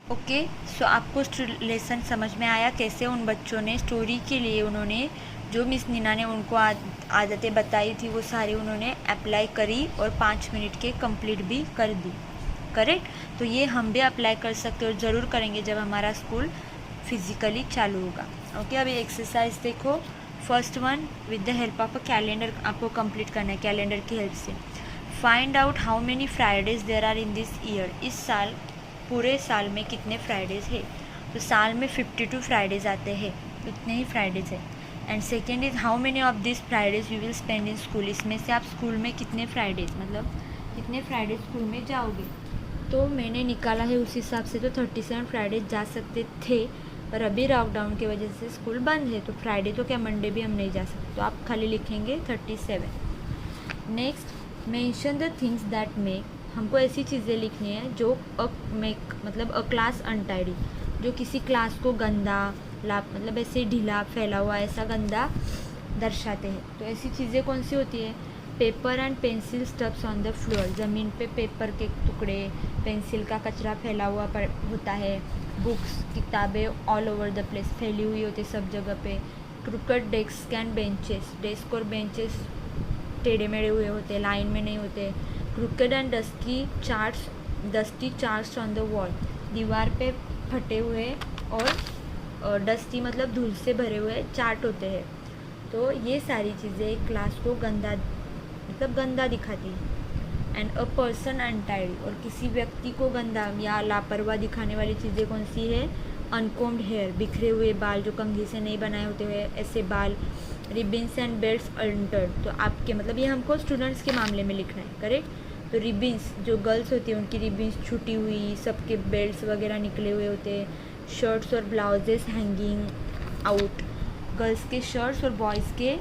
Okay, सो आपको lesson समझ में आया कैसे उन बच्चों ने स्टोरी के लिए उन्होंने जो मिस नीना ने उनको आदतें बताई थी वो सारी उन्होंने अप्लाई करी और 5 मिनट के कंप्लीट भी कर दी। करेक्ट। तो ये हम भी अप्लाई कर सकते और ज़रूर करेंगे जब हमारा स्कूल फिजिकली चालू होगा। ओके, अभी एक्सरसाइज देखो। First one, with the help of a calendar आपको कंप्लीट करना है कैलेंडर की हेल्प से। Find out how many Fridays there are in this year. इस साल पूरे साल में कितने फ्राइडेज है। तो साल में 52 फ्राइडेज आते हैं, इतने ही फ्राइडेज है। And second is how many of this Fridays you will spend in school. इसमें से आप स्कूल में कितने फ्राइडेज मतलब कितने फ्राइडेज स्कूल में जाओगे। तो मैंने निकाला है उस हिसाब से तो 37 फ्राइडेज जा सकते थे, पर अभी लॉकडाउन की वजह से स्कूल बंद है, तो फ्राइडे तो क्या मंडे भी हम नहीं जा सकते, तो आप खाली लिखेंगे 37। Next, mention the things that make. हमको ऐसी चीज़ें लिखनी है जो मतलब अ क्लास अनटाइडी, जो किसी क्लास को गंदा मतलब ऐसे ढीला फैला हुआ ऐसा गंदा दर्शाते हैं। तो ऐसी चीज़ें कौन सी होती है। Paper and pencil stubs on the floor. ज़मीन पे पेपर के टुकड़े, पेंसिल का कचरा फैला हुआ होता है। बुक्स किताबें ऑल ओवर द प्लेस फैली हुई होती है सब जगह पे। Cricket desk and benches. Desk और बेंचेस टेढ़े मेढ़े हुए होते हैं, लाइन में नहीं होते। Cricket and dusty charts on the wall. दीवार पे फटे हुए और डस्टी मतलब धूल से भरे हुए चार्ट होते हैं। तो ये सारी चीज़ें क्लास को गंदा दिखाती है। And a person untidy. और किसी व्यक्ति को गंदा या लापरवाह दिखाने वाली चीज़ें कौन सी है। अनकोम्ड हेयर, बिखरे हुए बाल जो कंघी से नहीं बनाए होते हुए ऐसे बाल। Ribbons and belts Altered. तो आपके मतलब ये हमको स्टूडेंट्स के मामले में लिखना है। करेक्ट। तो रिबिन्स जो गर्ल्स होती है उनकी रिबिन्स छूटी हुई, सबके बेल्ट्स वगैरह निकले हुए होते हैं। शर्ट्स और ब्लाउजेस हैंगिंग आउट। गर्ल्स के शर्ट्स और बॉयज़ के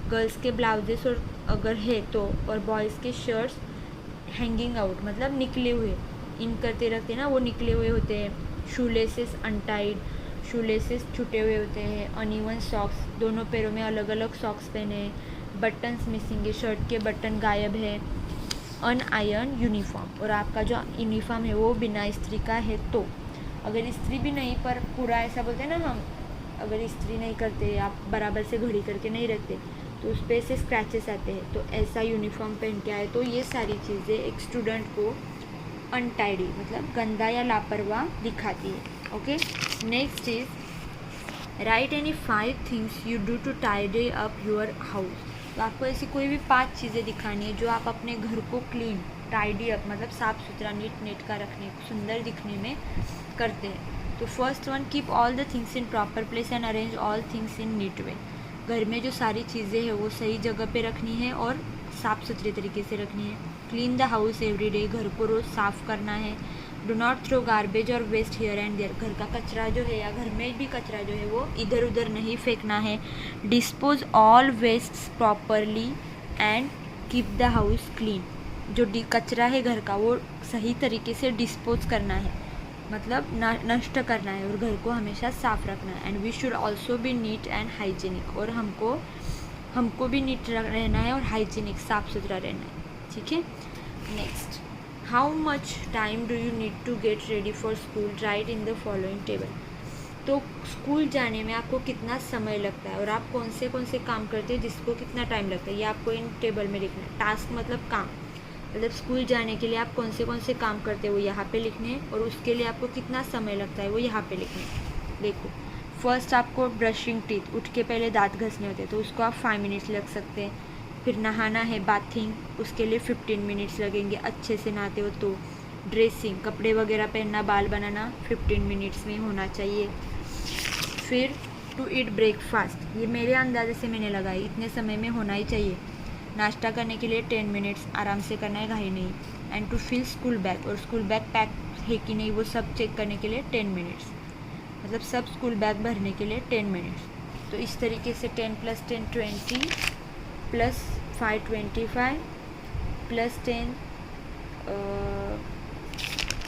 गर्ल्स के ब्लाउजेस और अगर है तो, और बॉयज़ के शर्ट्स हैंगिंग आउट मतलब निकले हुए, इन करते रखते ना वो निकले हुए होते हैं। शूलेसेस अनटाइड, शूलेसेस छूटे हुए होते हैं। अनइवन सॉक्स, दोनों पैरों में अलग अलग सॉक्स पहने हैं। बटन्स मिसिंग है, शर्ट के बटन गायब है। अनआयरन यूनिफॉर्म, और आपका जो यूनिफॉर्म है वो बिना इस्त्री का है। तो अगर इस्त्री भी नहीं, पर पूरा ऐसा बोलते हैं ना हम, अगर इस्त्री नहीं करते, आप बराबर से घड़ी करके नहीं रखते तो उस पर से स्क्रैचेस आते हैं, तो ऐसा यूनिफॉर्म पहन के आए। तो ये सारी चीज़ें एक स्टूडेंट को अनटाइडी मतलब गंदा या लापरवाह दिखाती है। Okay, next is write any 5 things you do to tidy up your house. तो आपको ऐसी कोई भी 5 चीज़ें दिखानी है जो आप अपने घर को क्लीन टाइडी अप मतलब साफ़ सुथरा नीट नेट का रखने, सुंदर दिखने में करते हैं। तो first one, keep all the things in proper place and arrange all things in neat way. घर में जो सारी चीज़ें हैं वो सही जगह पे रखनी है और साफ़ सुथरे तरीके से रखनी है। Clean the house every day, घर को रोज़ साफ़ करना है। डो नॉट थ्रो गार्बेज और वेस्ट हियर एंड देयर, घर का कचरा जो है या घर में भी कचरा जो है वो इधर उधर नहीं फेंकना है। Dispose all waste properly and keep the house clean, जो कचरा है घर का वो सही तरीके से डिस्पोज करना है, मतलब नष्ट करना है, और घर को हमेशा साफ़ रखना है। And we should also be neat and hygienic, और हमको भी नीट रहना है और हाइजीनिक साफ़ सुथरा रहना है। ठीक है। Next, how much time do you need to get ready for school, write in the following table. तो स्कूल जाने में आपको कितना समय लगता है और आप कौन से काम करते हैं जिसको कितना टाइम लगता है, ये आपको इन टेबल में लिखना है। टास्क मतलब काम, मतलब स्कूल जाने के लिए आप कौन से काम करते हैं वो यहाँ पे लिखने हैं, और उसके लिए आपको कितना समय लगता है वो यहाँ पे लिखने हैं। देखो, फर्स्ट आपको ब्रशिंग टीथ, उठ के पहले दांत घसने होते हैं तो उसको आप 5 मिनट्स लग सकते हैं। फिर नहाना है बाथिंग, उसके लिए 15 मिनट्स लगेंगे, अच्छे से नहाते हो तो। ड्रेसिंग, कपड़े वगैरह पहनना, बाल बनाना 15 मिनट्स में होना चाहिए। फिर टू ईट ब्रेकफास्ट, ये मेरे अंदाजे से मैंने लगाई, इतने समय में होना ही चाहिए। नाश्ता करने के लिए 10 मिनट्स, आराम से करना है, घाई नहीं। And to fill school bag, और स्कूल बैग पैक है कि नहीं वो सब चेक करने के लिए 10 मिनट्स, मतलब सब स्कूल बैग भरने के लिए 10 मिनट्स। तो इस तरीके से 10 + 10 20 + 5 25 + 10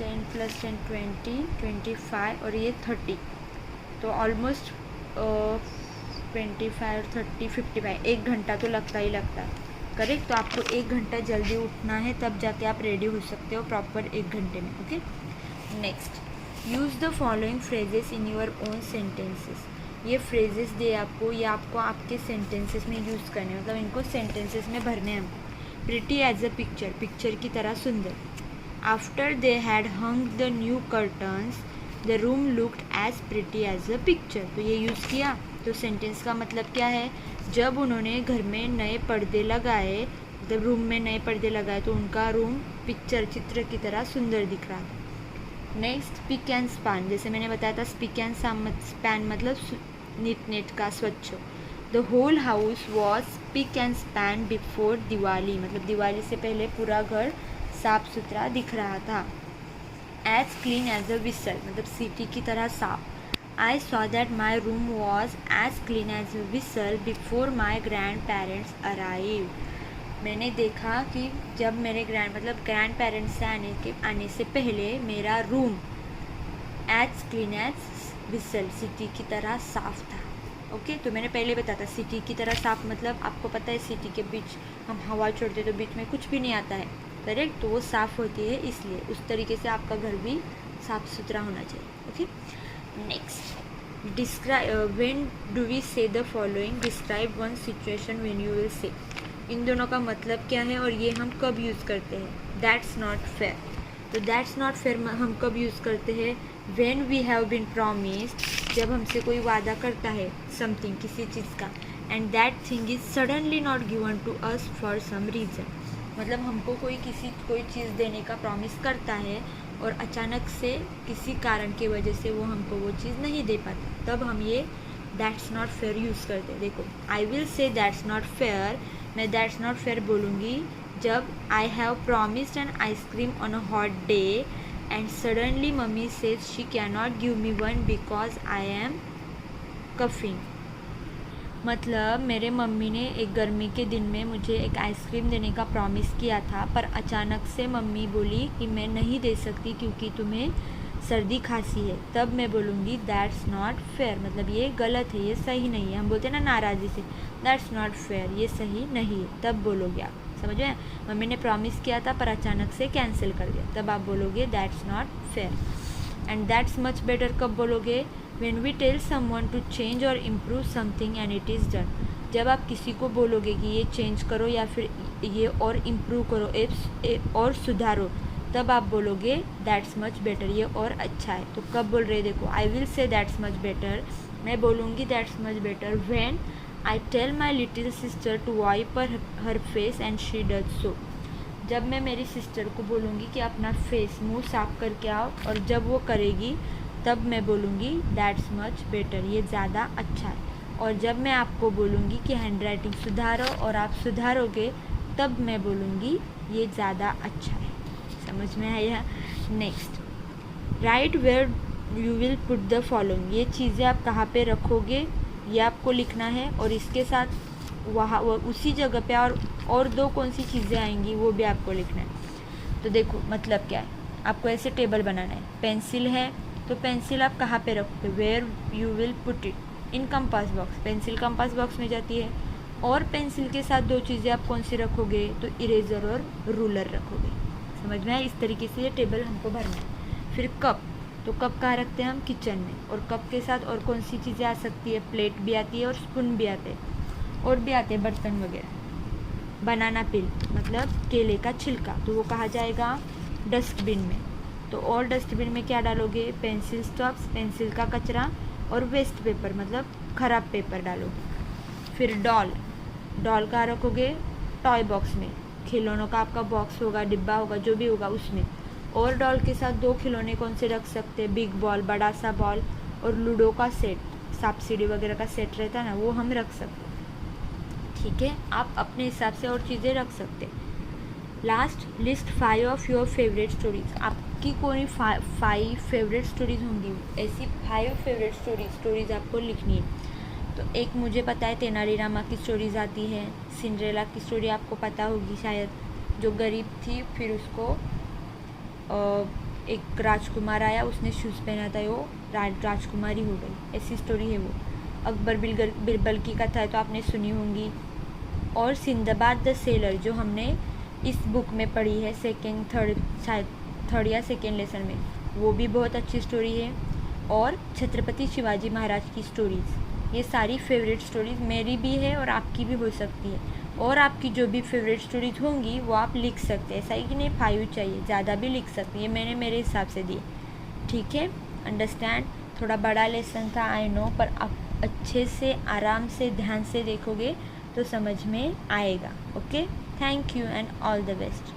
10 + 10 20 25 और ये 30, तो ऑलमोस्ट 25 और 30 55, 1 घंटा तो लगता ही लगता है। करेक्ट। तो आपको 1 घंटा जल्दी उठना है, तब जाके आप रेडी हो सकते हो प्रॉपर 1 घंटे में। Okay, next, use the following phrases in your own sentences. ये फ्रेजेस दे आपको, ये आपको आपके सेंटेंसेस में यूज़ करने हैं, मतलब इनको सेंटेंसेस में भरने हैं हमको। Pretty as a picture, picture की तरह सुंदर। After they had hung the new curtains the room looked as pretty as a picture. तो ये यूज़ किया, तो सेंटेंस का मतलब क्या है, जब उन्होंने घर में नए पर्दे लगाए, जब रूम में नए पर्दे लगाए तो उनका रूम पिक्चर, चित्र की तरह सुंदर दिख रहा था। नेक्स्ट, स्पिक एंड स्पैन, जैसे मैंने बताया था स्पिक एंड स्पैन मतलब नीट नेट का, स्वच्छ। The whole house was spick and span before Diwali, मतलब दिवाली से पहले पूरा घर साफ सुथरा दिख रहा था। As clean as a whistle, मतलब सीटी की तरह साफ। I saw that my room was as clean as a whistle before my grandparents arrived. मैंने देखा कि जब मेरे ग्रैंड पेरेंट्स से आने से पहले मेरा room as clean as whistle, सिटी की तरह साफ था। ओके, तो मैंने पहले बताया था सिटी की तरह साफ मतलब आपको पता है सिटी के बीच हम हवा छोड़ते तो बीच में कुछ भी नहीं आता है, करेक्ट, तो वो साफ़ होती है, इसलिए उस तरीके से आपका घर भी साफ़ सुथरा होना चाहिए। Okay, next, describe, when do we say the following, describe one situation when you will say. इन दोनों का मतलब क्या है और ये हम कब यूज़ करते हैं, दैट्स नॉट फेयर। तो दैट्स नॉट फेयर हम कब यूज़ करते हैं, when we have been promised, जब हमसे कोई वादा करता है समथिंग, किसी चीज़ का, and that thing is suddenly not given to us for some reason, मतलब हमको कोई चीज़ देने का प्रॉमिस करता है और अचानक से किसी कारण की वजह से वो हमको वो चीज़ नहीं दे पाता, तब हम ये दैट्स नॉट फेयर यूज़ करते हैं। देखो, I will say that's not fair, मैं दैट्स नॉट फेयर बोलूँगी जब I have promised an ice cream on a hot day and suddenly mummy says she can not give me one because I am coughing. मतलब मेरे mummy ने एक गर्मी के दिन में मुझे एक आइसक्रीम देने का प्रॉमिस किया था, पर अचानक से मम्मी बोली कि मैं नहीं दे सकती क्योंकि तुम्हें सर्दी खांसी है, तब मैं बोलूँगी दैट्स नॉट फेयर, मतलब ये गलत है, ये सही नहीं है। हम बोलते हैं ना नाराज़ी से, दैट्स नॉट फेयर, ये सही नहीं है, तब बोलोगे आप, समझ में, मम्मी ने प्रॉमिस किया था पर अचानक से कैंसिल कर दिया, तब आप बोलोगे that's not fair. And that's much better कब बोलोगे, when we tell someone to change or improve something and it is done, जब आप किसी को बोलोगे कि ये चेंज करो या फिर ये और इम्प्रूव करो और सुधारो, तब आप बोलोगे दैट्स मच बेटर, ये और अच्छा है। तो कब बोल रहे, देखो, I will say that's much better, मैं बोलूँगी that's much better when I tell my little sister to wipe her face and she does so, जब मैं मेरी सिस्टर को बोलूँगी कि अपना फेस, मुँह साफ करके आओ, और जब वो करेगी तब मैं बोलूँगी दैट्स मच बेटर, ये ज़्यादा अच्छा है। और जब मैं आपको बोलूँगी कि हैंड राइटिंग सुधारो और आप सुधारोगे, तब मैं बोलूँगी ये ज़्यादा अच्छा है। समझ में आया? Next, right where you will put the following, ये चीज़ें आप कहाँ पे रखोगे ये आपको लिखना है, और इसके साथ वहाँ उसी जगह पे और दो कौन सी चीज़ें आएंगी वो भी आपको लिखना है। तो देखो मतलब क्या है, आपको ऐसे टेबल बनाना है, पेंसिल है तो पेंसिल आप कहाँ पे रखोगे, where you will put it in compass box, pencil compass box में जाती है, और पेंसिल के साथ दो चीज़ें आप कौन सी रखोगे, तो इरेज़र और रूलर रखोगे। समझ में आया? इस तरीके से ये टेबल हमको भरना है। फिर कप, तो कप कहाँ रखते हैं हम, किचन में, और कप के साथ और कौन सी चीज़ें आ सकती है, प्लेट भी आती है और स्पून भी आते हैं, और भी आते हैं बर्तन वगैरह। बनाना पील मतलब केले का छिलका, तो वो कहाँ जाएगा, डस्टबिन में। तो और डस्टबिन में क्या डालोगे, पेंसिल स्टॉक्स, पेंसिल का कचरा, और वेस्ट पेपर मतलब ख़राब पेपर डालोगे। फिर डॉल कहाँ रखोगे, टॉय बॉक्स में, खिलौनों का आपका बॉक्स होगा, डिब्बा होगा, जो भी होगा उसमें। और डॉल के साथ दो खिलौने कौन से रख सकते हैं, बिग बॉल, बड़ा सा बॉल, और लूडो का सेट, सांप सीढ़ी वगैरह का सेट रहता है ना, वो हम रख सकते हैं। ठीक है, आप अपने हिसाब से और चीज़ें रख सकते हैं। Last, list 5 of your favourite stories, आपकी कोई 5 फेवरेट स्टोरीज होंगी, ऐसी 5 फेवरेट स्टोरीज आपको लिखनी है। तो एक मुझे पता है तेनालीरामा की स्टोरीज आती है, सिंड्रेला की स्टोरी आपको पता होगी शायद, जो गरीब थी फिर उसको एक राजकुमार आया, उसने शूज़ पहना था, वो राजकुमारी हो गई, ऐसी स्टोरी है वो। अकबर बिरबल की कथा है तो आपने सुनी होंगी। और सिंदबाद द सेलर जो हमने इस बुक में पढ़ी है, थर्ड या सेकेंड लेसन में, वो भी बहुत अच्छी स्टोरी है, और छत्रपति शिवाजी महाराज की स्टोरीज़, ये सारी फेवरेट स्टोरीज़ मेरी भी है और आपकी भी हो सकती है। और आपकी जो भी फेवरेट स्टोरीज होंगी वो आप लिख सकते हैं, ऐसा ही कि नहीं 5 चाहिए, ज़्यादा भी लिख सकते हैं, ये मैंने मेरे हिसाब से दिए, ठीक है। अंडरस्टैंड, थोड़ा बड़ा लेसन था आई नो, पर आप अच्छे से आराम से ध्यान से देखोगे तो समझ में आएगा। Okay, thank you and all the best.